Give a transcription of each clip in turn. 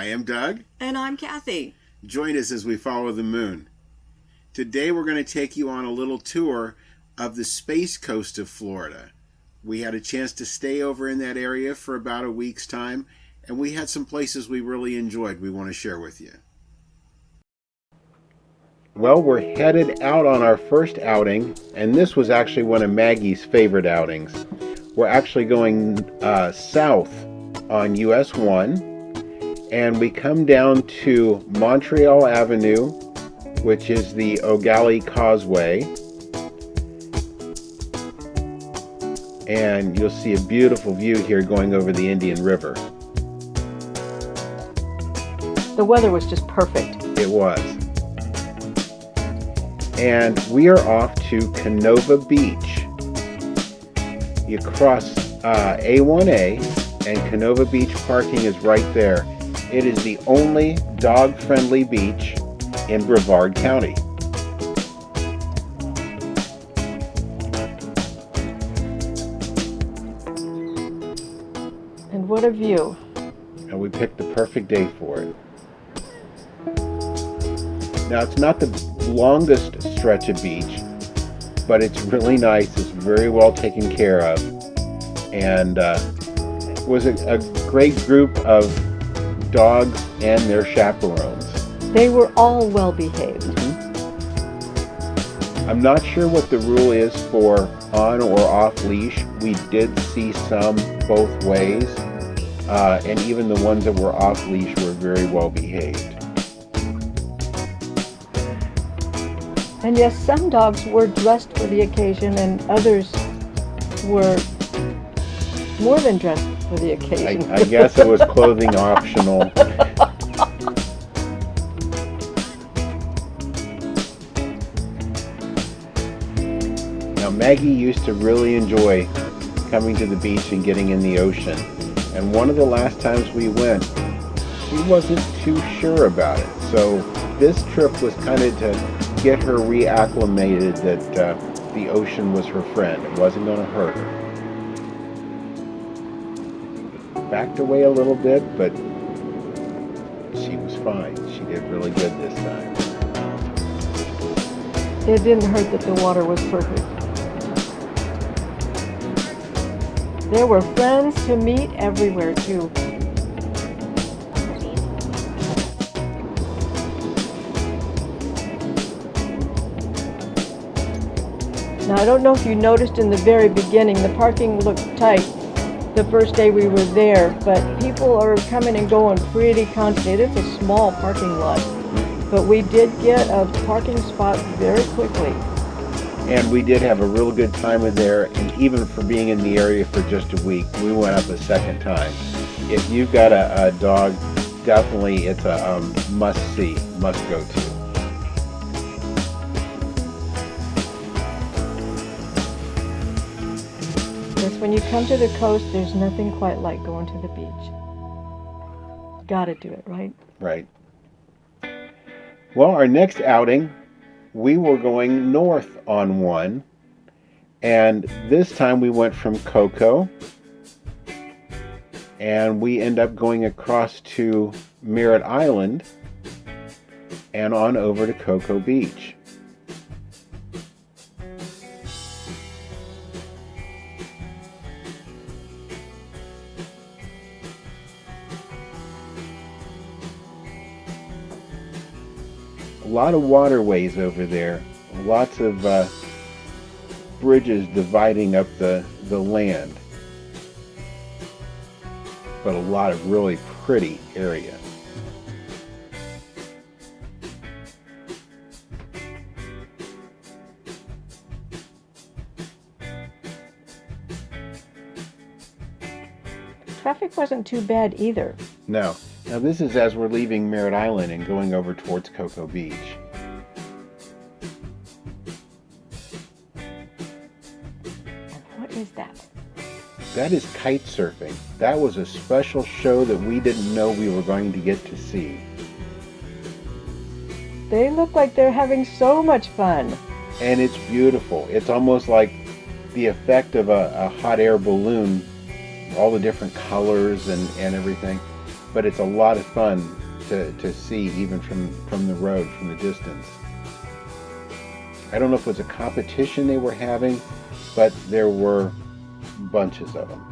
I am Doug. And I'm Kathy. Join us as we follow the moon. Today we're going to take you on a little tour of the Space Coast of Florida. We had a chance to stay over in that area for about a week's time, and we had some places we really enjoyed we want to share with you. Well, we're headed out on our first outing, and this was actually one of Maggie's favorite outings. We're actually going south on US 1. And we come down to Montreal Avenue, which is the Ogali Causeway. And you'll see a beautiful view here going over the Indian River. The weather was just perfect. It was. And we are off to Canova Beach. You cross A1A, and Canova Beach parking is right there. It is the only dog-friendly beach in Brevard County. And what a view. And we picked the perfect day for it. Now, it's not the longest stretch of beach, but it's really nice. It's very well taken care of. And it was a great group of dogs and their chaperones. They were all well behaved. I'm not sure what the rule is for on or off leash. We did see some both ways, and even the ones that were off leash were very well behaved. And yes, some dogs were dressed for the occasion, and others were more than dressed for the occasion. I guess it was clothing optional. Now, Maggie used to really enjoy coming to the beach and getting in the ocean. And one of the last times we went, she wasn't too sure about it. So this trip was kind of to get her reacclimated that the ocean was her friend. It wasn't going to hurt her. Backed away a little bit, but she was fine. She did really good this time. It didn't hurt that the water was perfect. There were friends to meet everywhere, too. Now, I don't know if you noticed in the very beginning, the parking looked tight the first day we were there, but people are coming and going pretty constantly. It's a small parking lot, but we did get a parking spot very quickly. And we did have a real good time in there, and even for being in the area for just a week, we went up a second time. If you've got a dog, definitely it's a must-see, must-go-to. When you come to the coast, there's nothing quite like going to the beach. Gotta do it, right? Right. Well, our next outing, we were going north on 1, and this time we went from Cocoa, and we end up going across to Merritt Island and on over to Cocoa Beach. A lot of waterways over there, lots of bridges dividing up the land, but a lot of really pretty area. Traffic wasn't too bad either. No. Now this is as we're leaving Merritt Island and going over towards Cocoa Beach. And what is that? That is kite surfing. That was a special show that we didn't know we were going to get to see. They look like they're having so much fun. And it's beautiful. It's almost like the effect of a hot air balloon, all the different colors and everything. but it's a lot of fun to see even from the road, from the distance. I don't know if it was a competition they were having, but there were bunches of them.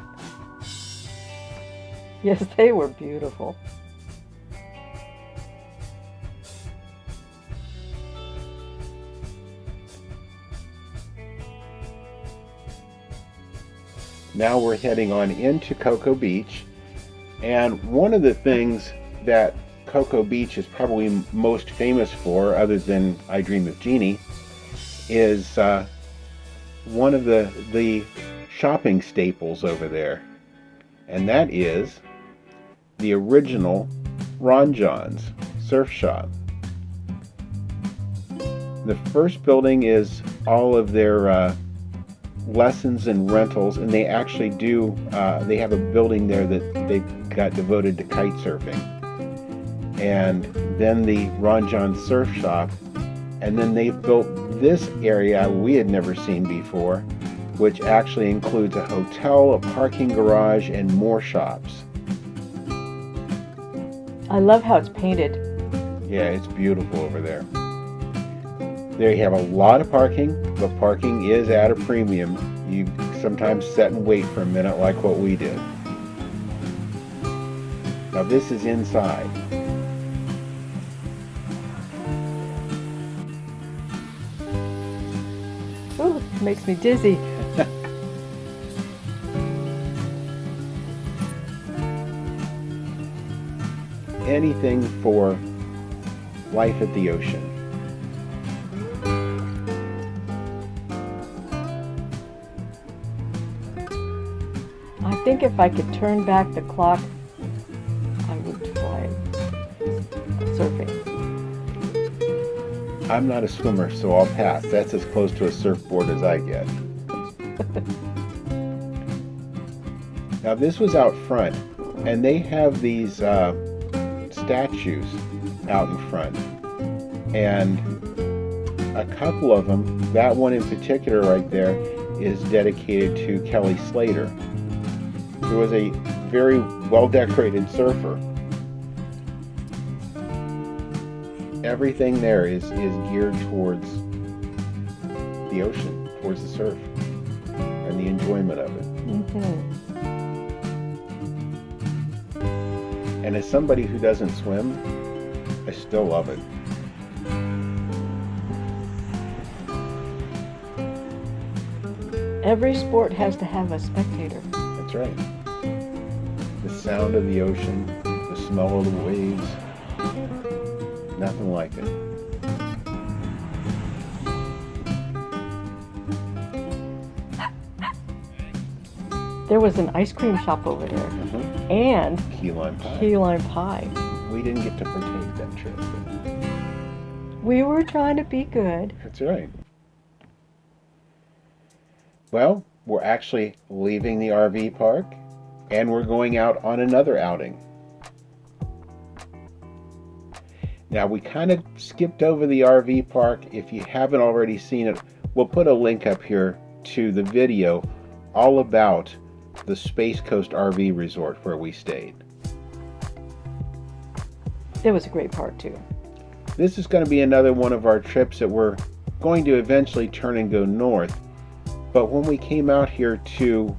Yes, they were beautiful. Now we're heading on into Cocoa Beach, and one of the things that Cocoa Beach is probably most famous for, other than I Dream of Jeannie, is one of the shopping staples over there, and that is the original Ron Jon's Surf Shop. The first building is all of their lessons and rentals, and they actually do they have a building there that they got devoted to kite surfing, and then the Ron Jon Surf Shop, and then they built this area we had never seen before, which actually includes a hotel, a parking garage, and more shops. I love how it's painted. Yeah, it's beautiful over there. They have a lot of parking, but parking is at a premium. You sometimes sit and wait for a minute like what we did. Now this is inside. Ooh, it makes me dizzy. Anything for life at the ocean. I think if I could turn back the clock, I would try surfing. I'm not a swimmer, so I'll pass. That's as close to a surfboard as I get. Now this was out front, and they have these statues out in front, and a couple of them, that one in particular right there, is dedicated to Kelly Slater, who was a very well-decorated surfer. Everything there is geared towards the ocean, towards the surf, and the enjoyment of it. Mm-hmm. And as somebody who doesn't swim, I still love it. Every sport has to have a spectator. That's right. The sound of the ocean, the smell of the waves, nothing like it. There was an ice cream shop over there, Mm-hmm. and Key lime pie. key lime pie. We didn't get to partake that trip. We were trying to be good. That's right. Well, we're actually leaving the RV park, and we're going out on another outing. Now, we kind of skipped over the RV park. If you haven't already seen it, we'll put a link up here to the video all about the Space Coast RV Resort where we stayed. It was a great park too. This is going to be another one of our trips that we're going to eventually turn and go north. But when we came out here to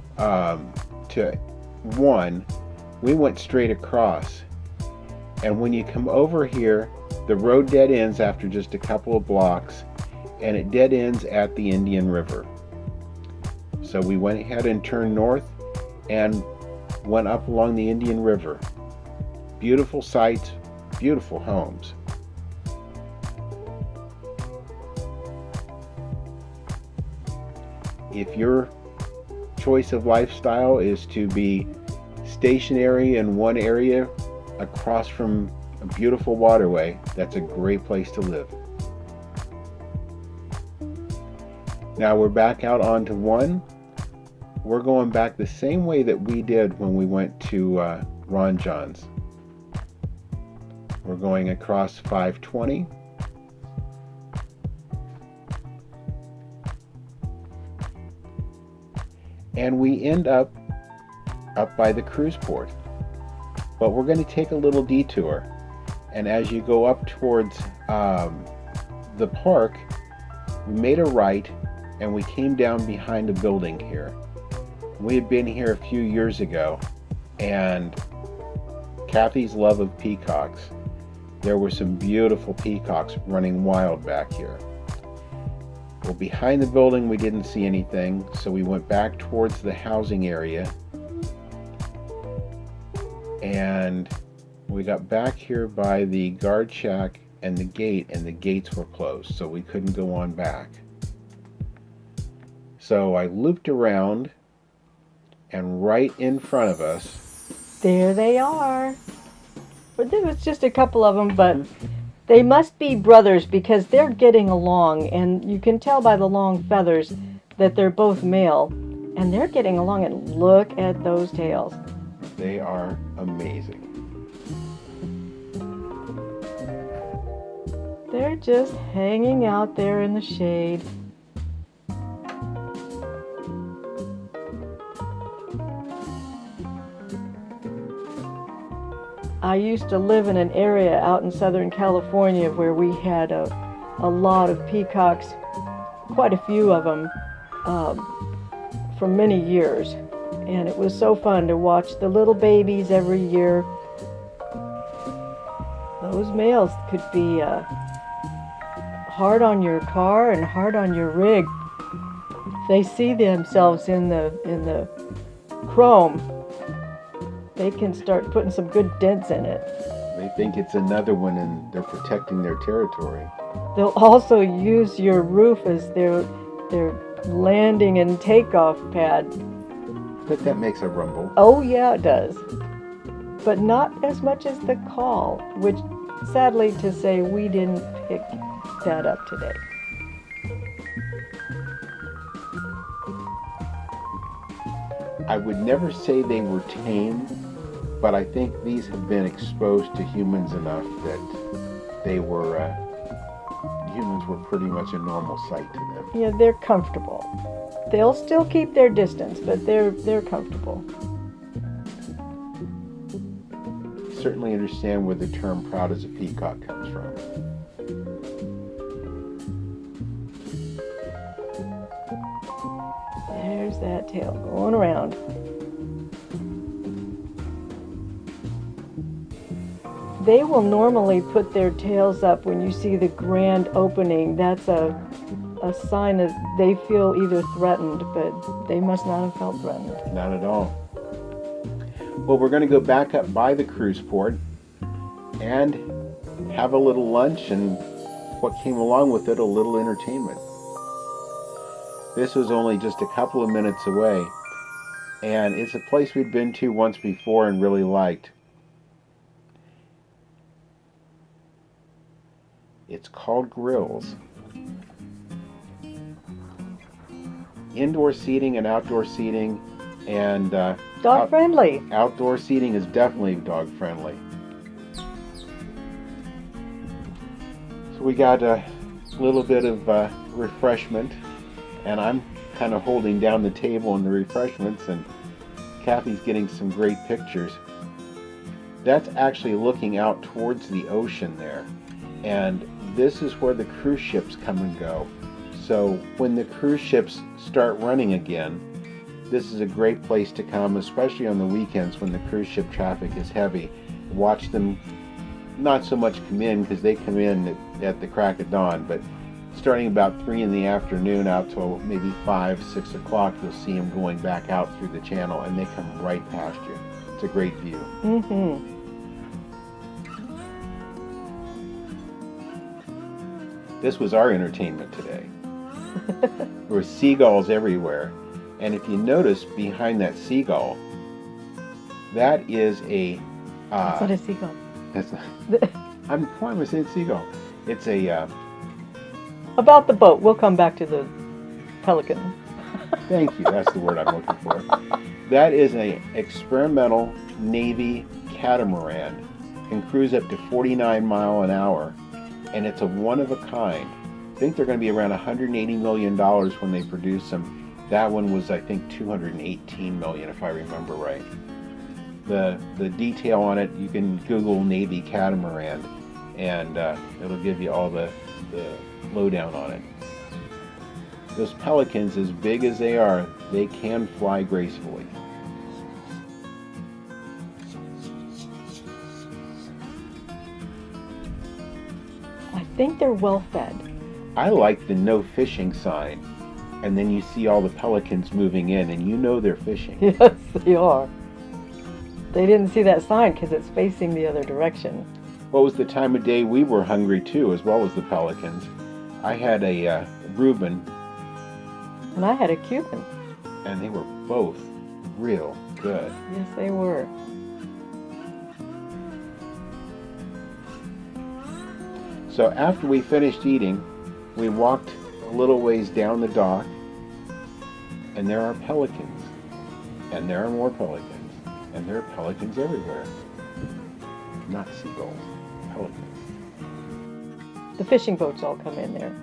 one, we went straight across. And when you come over here, the road dead ends after just a couple of blocks, and it dead ends at the Indian River. So we went ahead and turned north and went up along the Indian River. Beautiful sights, beautiful homes. If your choice of lifestyle is to be stationary in one area across from a beautiful waterway, that's a great place to live. Now we're back out onto one. We're going back the same way that we did when we went to Ron Jon's. We're going across 520. And we end up by the cruise port, But we're going to take a little detour. And as you go up towards the park, we made a right and we came down behind a building here. We had been here a few years ago, and Kathy's love of peacocks. There were some beautiful peacocks running wild back here. Well, behind the building we didn't see anything, so we went back towards the housing area, and we got back here by the guard shack and the gate, and the gates were closed, so we couldn't go on back. So I looped around, and right in front of us, there they are. But there was just a couple of them, but they must be brothers because they're getting along, and you can tell by the long feathers that they're both male, and they're getting along, and look at those tails. They are amazing. They're just hanging out there in the shade. I used to live in an area out in Southern California where we had a lot of peacocks, quite a few of them, for many years. And it was so fun to watch the little babies every year. Those males could be hard on your car and hard on your rig. If they see themselves in the chrome, they can start putting some good dents in it. They think it's another one and they're protecting their territory. They'll also use your roof as their landing and takeoff pad. But that makes a rumble. Oh yeah, it does. But not as much as the call, which sadly to say we didn't pick that up today. I would never say they were tame, but I think these have been exposed to humans enough that they were, humans were pretty much a normal sight to them. Yeah, they're comfortable. They'll still keep their distance, but they're comfortable. Certainly understand where the term proud as a peacock comes from. There's that tail going around. They will normally put their tails up when you see the grand opening. That's a sign that they feel either threatened, but they must not have felt threatened. Not at all. Well, we're going to go back up by the cruise port and have a little lunch and what came along with it, a little entertainment. This was only just a couple of minutes away, and it's a place we'd been to once before and really liked. It's called Grills. Indoor seating and outdoor seating, and Dog friendly. outdoor seating is definitely dog friendly. So we got a little bit of refreshment, and I'm kind of holding down the table and the refreshments, and Kathy's getting some great pictures. That's actually looking out towards the ocean there, and this is where the cruise ships come and go. So when the cruise ships start running again, this is a great place to come, especially on the weekends when the cruise ship traffic is heavy. Watch them not so much come in, because they come in at the crack of dawn, but starting about 3 in the afternoon out till maybe 5, 6 o'clock, you'll see them going back out through the channel, and they come right past you. It's a great view. Mm-hmm. This was our entertainment today. There were seagulls everywhere. And if you notice behind that seagull, that is a... That's not a seagull. That's not... why am I saying seagull? It's a... About the boat. We'll come back to the pelican. Thank you. That's the word I'm looking for. That is an experimental Navy catamaran. Can cruise up to 49 miles an hour. And it's a one of a kind. I think they're going to be around $180 million when they produce them. That one was, I think, $218 million, if I remember right. the detail on it, you can Google Navy catamaran, and it'll give you all the lowdown on it. Those pelicans, as big as they are, they can fly gracefully. I think they're well fed. I like the no fishing sign, and then you see all the pelicans moving in, and you know they're fishing. Yes, they are. They didn't see that sign because it's facing the other direction. What was the time of day we were hungry too, as well as the pelicans? I had a Reuben, And I had a Cuban. and they were both real good. Yes, they were. So after we finished eating, we walked a little ways down the dock, and there are pelicans, and there are more pelicans, and there are pelicans everywhere. Not seagulls, pelicans. The fishing boats all come in there.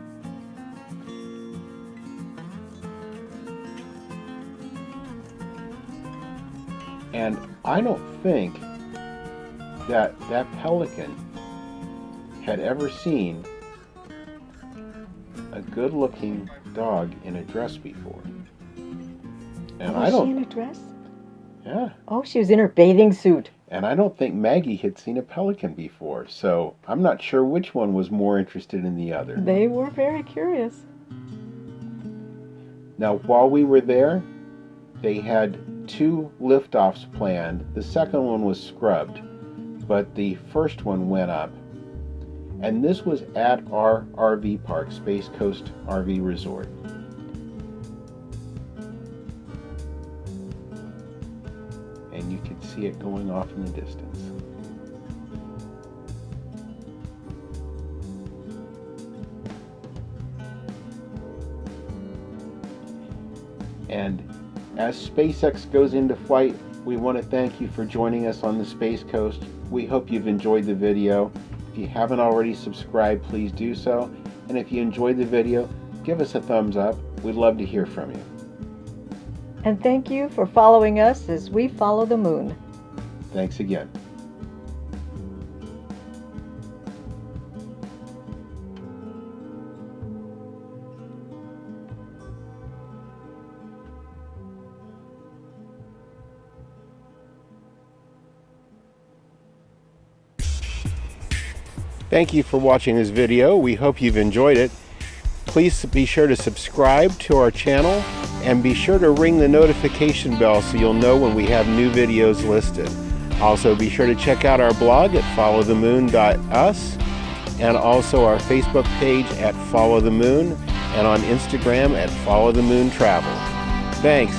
And I don't think that pelican had ever seen a good-looking dog in a dress before. And Was she in a dress? Yeah. Oh, she was in her bathing suit. And I don't think Maggie had seen a pelican before, so I'm not sure which one was more interested in the other. They were very curious. Now, while we were there, they had 2 liftoffs planned. The second one was scrubbed, but the first one went up. And this was at our RV park, Space Coast RV Resort. And you can see it going off in the distance. And as SpaceX goes into flight, we want to thank you for joining us on the Space Coast. We hope you've enjoyed the video. If you haven't already subscribed, please do so. And if you enjoyed the video, give us a thumbs up. We'd love to hear from you. And thank you for following us as we follow the moon. Thanks again. Thank you for watching this video. We hope you've enjoyed it. Please be sure to subscribe to our channel and be sure to ring the notification bell so you'll know when we have new videos listed. Also, be sure to check out our blog at followthemoon.us and also our Facebook page at Follow the Moon and on Instagram at Follow the Moon Travel. Thanks.